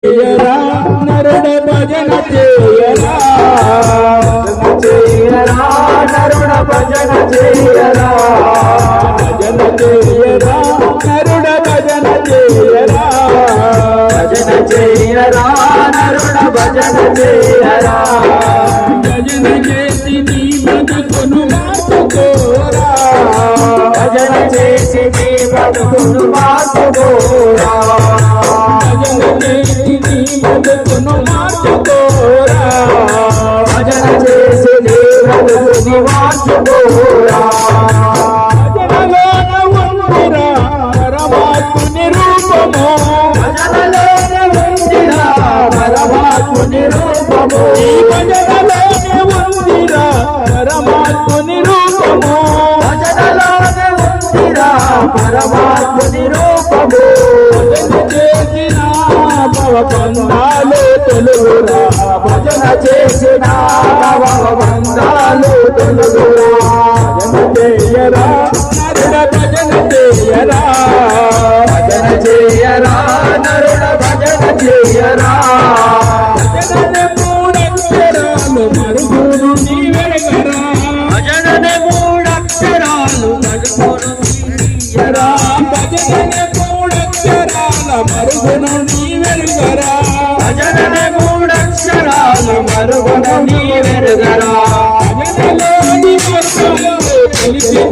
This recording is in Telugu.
చేయరా నరుడ భజన చేయరా నరుడ భజన చేయరా భజన చేయరా నరుడ భజన చేయరా భజన చేయరా నరుడ భజన చేయరా భజన చేసి నీ బతుకును మార్చుకోరా భజన చేసి నీ బతుకును మార్చుకోరా భజన చేసి నీ బతుకును మార్చుకోరా భజన చేసి నీ బతుకుని మార్చుకోరా భజనలోన ఉందిరా పరమాత్ముని రూపము భజనలోనే ఉందిరా పరమాత్ముని రూపము ఈ భజనలోనే ఉందిరా పరమాత్ముని రూపము భజనలోనే ఉందిరా పరమాత్ముని రూపము భజన చేసిన భవబంధాలు తెలుగురా భజన చేసిన భవబంధాలు తెలుగురా భజన చేయరా నరుడ భజన చేయరా భజన చేయరా నరుడ భజన చేయరా భజననే మూడక్షరాలు మరుగును నీవెరగరా భజననే మూడక్షరాలు మరుగును నీవెరగరా భజననే మూడక్షరాల మరుగును నీవెరగరా భజననే మూడక్షరాలు మరుగును నీవెరగరా భజనలోని మర్మాలు తెలిసి